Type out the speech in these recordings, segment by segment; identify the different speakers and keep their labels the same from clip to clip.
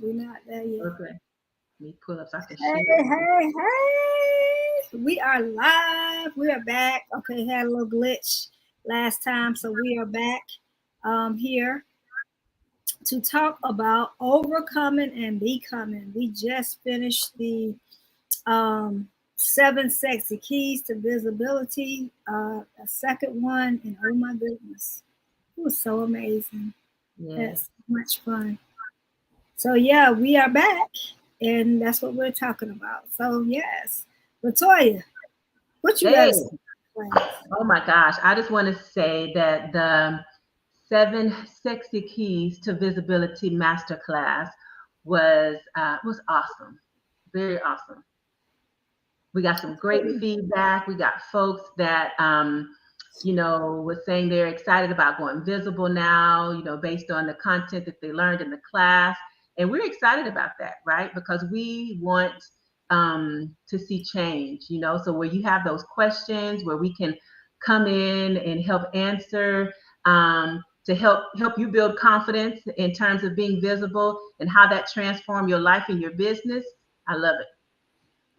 Speaker 1: We're not there yet.
Speaker 2: Okay. Let me pull up so I can
Speaker 1: Hey,
Speaker 2: share it.
Speaker 1: hey, hey. We are live. We are back. Okay, had a little glitch last time, so we are back here to talk about overcoming and becoming. We just finished the um, seven sexy keys to visibility, a second one, and oh my goodness, it was so amazing.
Speaker 2: Yes.
Speaker 1: That's so much fun. So yeah, we are back, and that's what we're talking about. So yes, Latoya, what you got
Speaker 2: Hey,
Speaker 1: to say? Class?
Speaker 2: oh my gosh. I just want to say that the seven sexy keys to visibility masterclass was awesome. Very awesome. We got some great feedback. We got folks that was saying they're excited about going visible now, based on the content that they learned in the class. And we're excited about that, right? Because we want to see change, so where you have those questions where we can come in and help answer, to help you build confidence in terms of being visible and how that transform your life and your business. I love it.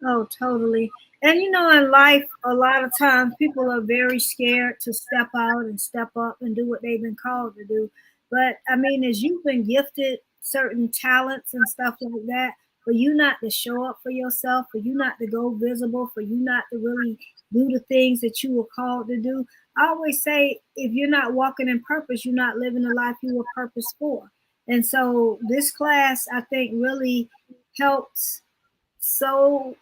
Speaker 1: Oh, totally. And in life, a lot of times people are very scared to step out and step up and do what they've been called to do. But I mean, as you've been gifted certain talents and stuff like that, for you not to show up for yourself, for you not to go visible, for you not to really do the things that you were called to do. I always say, if you're not walking in purpose, you're not living the life you were purposed for. And so this class, I think, really helps so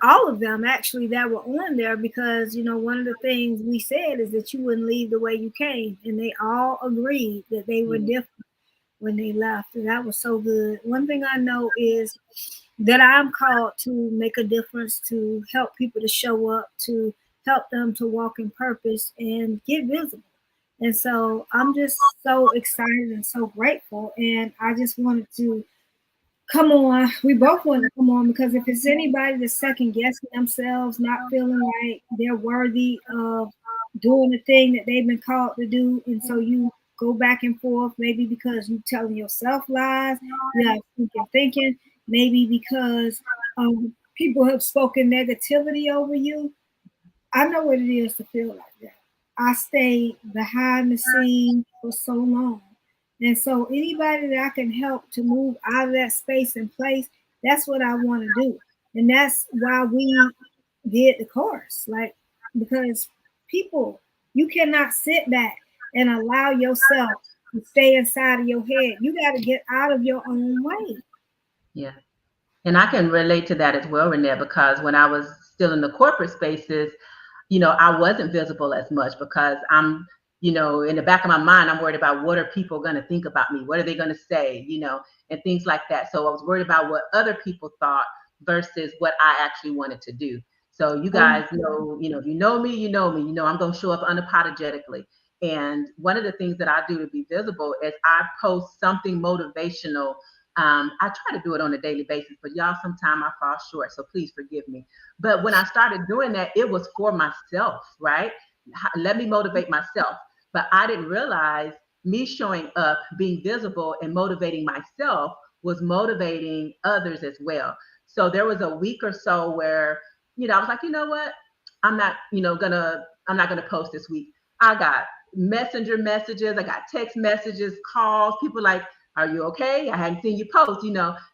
Speaker 1: all of them actually that were on there, because one of the things we said is that you wouldn't leave the way you came, and they all agreed that they were
Speaker 2: Yeah.
Speaker 1: different when they left, and that was so good. One thing I know is that I'm called to make a difference, to help people to show up, to help them to walk in purpose and get visible. And so I'm just so excited and so grateful, and I just wanted to come on. We both want to come on, because if it's anybody that's second guessing themselves, not feeling like they're worthy of doing the thing that they've been called to do, and so you go back and forth, maybe because you telling yourself lies, you have thinking, maybe because people have spoken negativity over you. I know what it is to feel like that. I stayed behind the scenes for so long. And so anybody that I can help to move out of that space and place, that's what I want to do. And that's why we did the course. Like, because people, you cannot sit back and allow yourself to stay inside of your head. You got to get out of your own way.
Speaker 2: Yeah. And I can relate to that as well, Renee, because when I was still in the corporate spaces, I wasn't visible as much because in the back of my mind, I'm worried about what are people going to think about me? What are they going to say? And things like that. So I was worried about what other people thought versus what I actually wanted to do. So you guys if you know me, I'm going to show up unapologetically. And one of the things that I do to be visible is I post something motivational. I try to do it on a daily basis, but y'all, sometimes I fall short. So please forgive me. But when I started doing that, it was for myself, right? Let me motivate myself. But I didn't realize me showing up, being visible, and motivating myself was motivating others as well. So there was a week or so where, I was like, you know what? I'm not, I'm not gonna post this week. I got messenger messages, I got text messages, calls, people like, are you okay? I hadn't seen you post,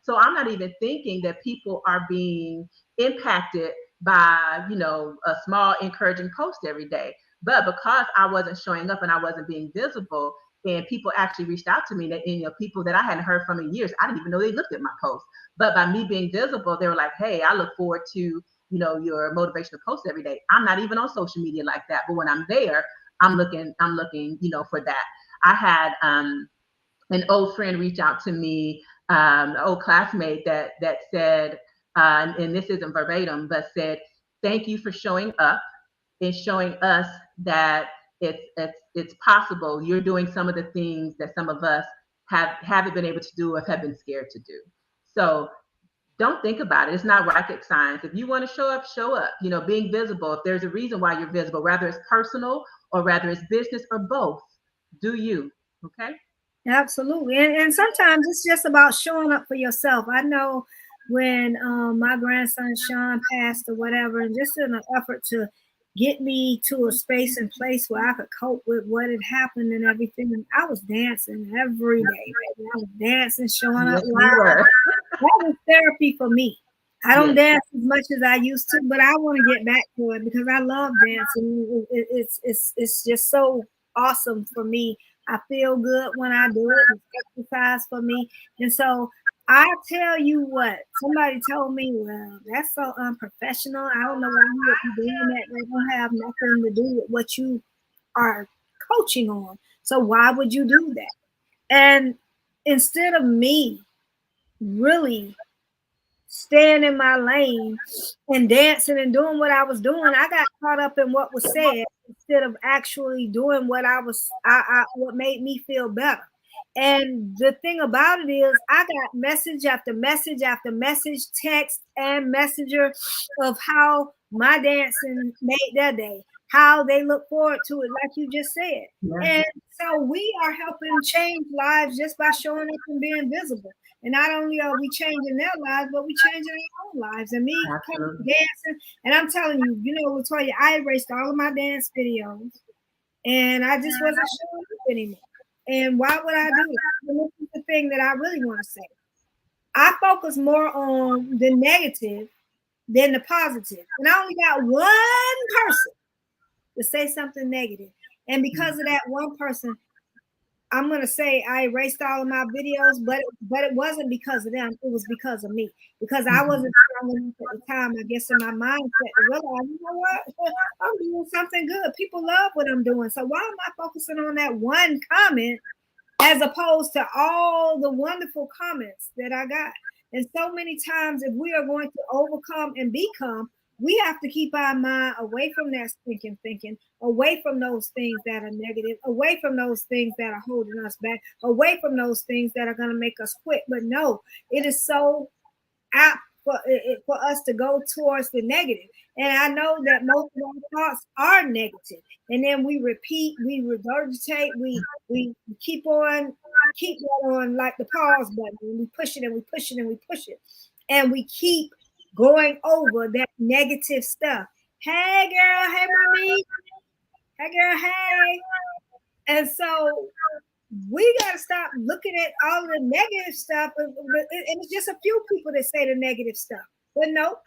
Speaker 2: So I'm not even thinking that people are being impacted by, a small encouraging post every day. But because I wasn't showing up and I wasn't being visible, and people actually reached out to me, that people that I hadn't heard from in years, I didn't even know they looked at my post. But by me being visible, they were like, hey, I look forward to your motivational post every day. I'm not even on social media like that, but when I'm there, I'm looking, for that. I had an old friend reach out to me, an old classmate that said, and this isn't verbatim, but said, thank you for showing up and showing us that it's possible. You're doing some of the things that some of us haven't been able to do or have been scared to do. So don't think about it. It's not rocket science. If you want to show up, show up. Being visible. If there's a reason why you're visible, whether it's personal or whether it's business or both, do you. Okay.
Speaker 1: Absolutely. And sometimes it's just about showing up for yourself. I know when my grandson Sean passed or whatever, and just in an effort to get me to a space and place where I could cope with what had happened and everything, I was dancing every day. Baby. I was dancing, showing up
Speaker 2: Yes, you
Speaker 1: live.
Speaker 2: were.
Speaker 1: That was therapy for me. I don't
Speaker 2: Yes,
Speaker 1: dance as much as I used to, but I want to get back to it because I love dancing. It's just so awesome for me. I feel good when I do it. It's exercise for me, and so I tell you what. Somebody told me, "Well, that's so unprofessional. I don't know why you would be doing that. They don't have nothing to do with what you are coaching on. So why would you do that?" And instead of me really staying in my lane and dancing and doing what I was doing, I got caught up in what was said instead of actually doing what what made me feel better. And the thing about it is, I got message after message after message, text and messenger of how my dancing made their day, how they look forward to it, like you just said.
Speaker 2: yes,
Speaker 1: And so we are helping change lives just by showing up and being visible. And not only are we changing their lives, but we changing our own lives. And me coming
Speaker 2: absolutely.
Speaker 1: dancing, and I'm telling you, Latoya, I erased all of my dance videos, and I just wasn't showing up anymore. And why would I do it? And this is the thing that I really want to say. I focus more on the negative than the positive, and I only got one person to say something negative, and because of that one person, I'm gonna say I erased all of my videos, but it wasn't because of them. It was because of me. Because I
Speaker 2: Mhm.
Speaker 1: wasn't strong enough at the time, I guess, in my mindset to realize, you know what, I'm doing something good. People love what I'm doing. So why am I focusing on that one comment as opposed to all the wonderful comments that I got? And so many times, if we are going to overcome and become, we have to keep our mind away from that stinking thinking, away from those things that are negative, away from those things that are holding us back, away from those things that are going to make us quit. But no, it is so apt for us to go towards the negative. And I know that most of our thoughts are negative. And then we repeat, we regurgitate, we keep that on like the pause button. And we push it and we push it and we push it. And we keep going over that negative stuff. Hey girl, hey mommy, hey girl, hey. And so we got to stop looking at all the negative stuff. And it's just a few people that say the negative stuff. But no,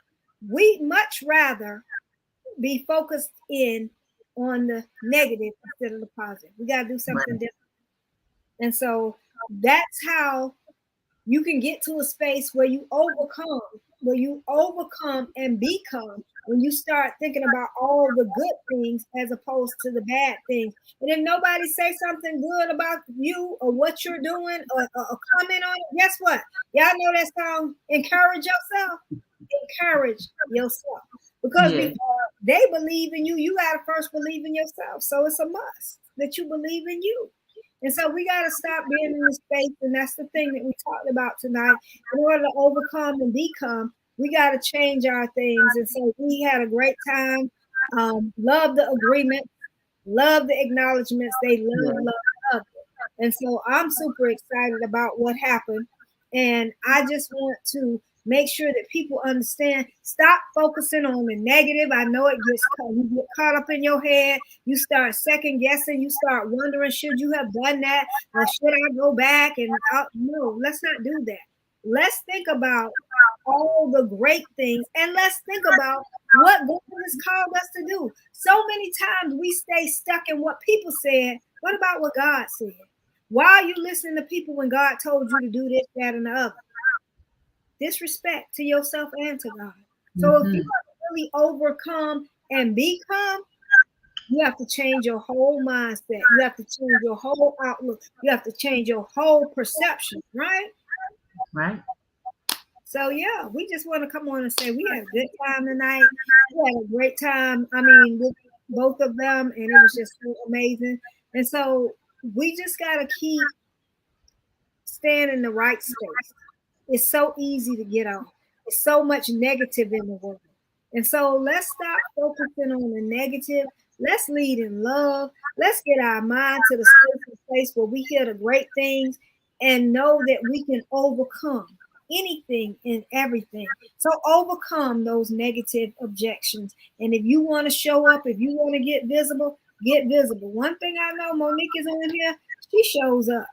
Speaker 1: we much rather be focused in on the negative instead of the positive. We got to do something
Speaker 2: Right.
Speaker 1: different. And so that's how you can get to a space where you overcome and become when you start thinking about all the good things as opposed to the bad things. And if nobody say something good about you or what you're doing or comment on it, guess what? Y'all know that song, Encourage Yourself? Encourage yourself. Because
Speaker 2: Yes,
Speaker 1: before they believe in you, you got to first believe in yourself. So it's a must that you believe in you. And so we got to stop being in this space. And that's the thing that we talked about tonight. In order to overcome and become, we got to change our things. And so we had a great time. Love the agreement, love the acknowledgments. They love,
Speaker 2: yes,
Speaker 1: love, love it. And so I'm super excited about what happened. And I just want to make sure that people understand. Stop focusing on the negative. I know you get caught up in your head. You start second guessing. You start wondering, should you have done that, or should I go back? And no, let's not do that. Let's think about all the great things, and let's think about what God has called us to do. So many times we stay stuck in what people said. What about what God said? Why are you listening to people when God told you to do this, that, and the other? Disrespect to yourself and to God. So if you
Speaker 2: hmm,
Speaker 1: want to really overcome and become, you have to change your whole mindset. You have to change your whole outlook. You have to change your whole perception, right?
Speaker 2: right.
Speaker 1: So yeah, we just want to come on and say we had a good time tonight. We had a great time. I mean, with both of them, and it was just so amazing. And so we just gotta keep staying in the right space. It's so easy to get off. There's so much negative in the world. And so let's stop focusing on the negative. Let's lead in love. Let's get our mind to the space of place where we hear the great things and know that we can overcome anything and everything. So overcome those negative objections. And if you want to show up, if you want to get visible, get visible. One thing I know, Monique is on here. She shows up.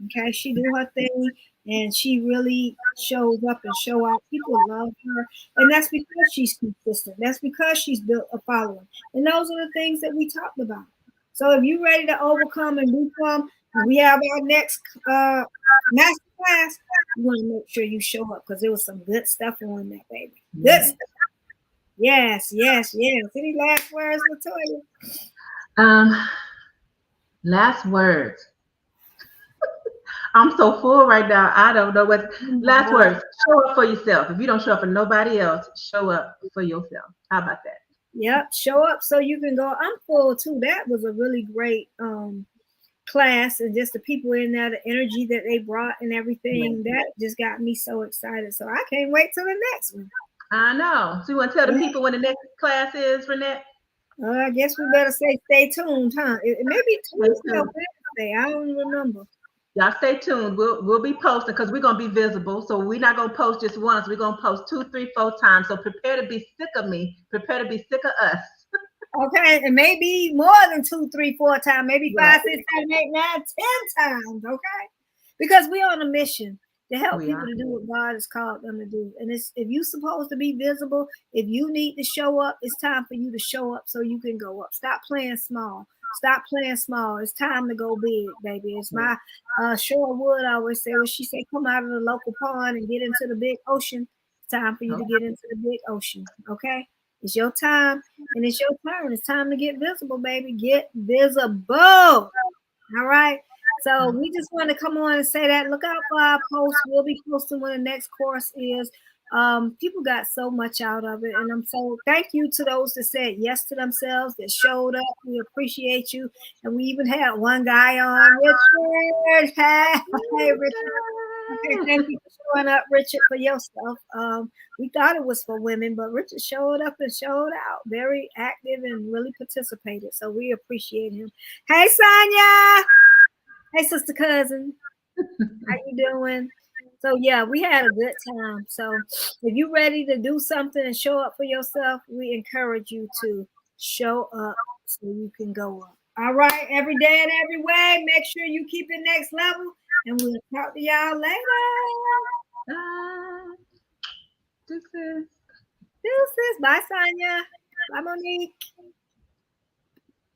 Speaker 1: Okay, she do her thing, and she really shows up and show out. People love her, and that's because she's consistent. That's because she's built a following, and those are the things that we talked about. So if you're ready to overcome and become, we have our next master class. You want to make sure you show up because there was some good stuff on that, baby. Good
Speaker 2: Yeah.
Speaker 1: stuff. Yes, yes, yes. Any last words, Latoya?
Speaker 2: Um, last words. I'm so full right now. I don't know what last
Speaker 1: Mhm.
Speaker 2: words. Show up for yourself. If you don't show up for nobody else, show up for yourself. How about that?
Speaker 1: Yep, show up so you can go. I'm full too. That was a really great class, and just the people in there, the energy that they brought and
Speaker 2: Yeah.
Speaker 1: everything, that just got me so excited. So I can't wait till the next one.
Speaker 2: I know. So you want to tell the
Speaker 1: Yeah.
Speaker 2: people when the next class is, Renette?
Speaker 1: I guess we better say stay tuned, huh? It may be
Speaker 2: Stay
Speaker 1: Tuesday or
Speaker 2: tuned.
Speaker 1: Wednesday. I don't remember.
Speaker 2: Y'all stay tuned. We'll be posting because we're gonna be visible. So we're not gonna post just once. We're gonna post 2, 3, 4 times. So prepare to be sick of me. Prepare to be sick of us.
Speaker 1: Okay, and maybe more than 2, 3, 4 times, maybe
Speaker 2: Right.
Speaker 1: 5, 6, 7, 8, 9, 10 times. Okay, because we're on a mission to help
Speaker 2: We
Speaker 1: people
Speaker 2: are.
Speaker 1: to do what God has called them to do. And it's, if you're supposed to be visible, if you need to show up, it's time for you to show up so you can go up. Stop playing small. Stop playing small. It's time to go big, baby. It's my Shore Wood always say, well, she said, come out of the local pond and get into the big ocean. It's time for you
Speaker 2: Oh,
Speaker 1: to get into the big ocean. Okay, it's your time. And it's your turn. It's time to get visible, baby. Get visible. All right. So
Speaker 2: oh,
Speaker 1: we just want to come on and say that. Look out for our posts. We'll be posting when the next course is. People got so much out of it, and I'm so thank you to those that said yes to themselves, that showed up. We appreciate you, and we even had one guy on, Richard. Hey, Richard. Okay, thank you for showing up, Richard, for your stuff. We thought it was for women, but Richard showed up and showed out, very active and really participated. So we appreciate him. Hey, Sonia. Hey, sister cousin. How you doing? So yeah, we had a good time. So if you're ready to do something and show up for yourself, we encourage you to show up so you can go up. All right, every day and every way. Make sure you keep it next level, and we'll talk to y'all later.
Speaker 2: ah, this is
Speaker 1: Deuces. Bye, Sonia. Bye, Monique.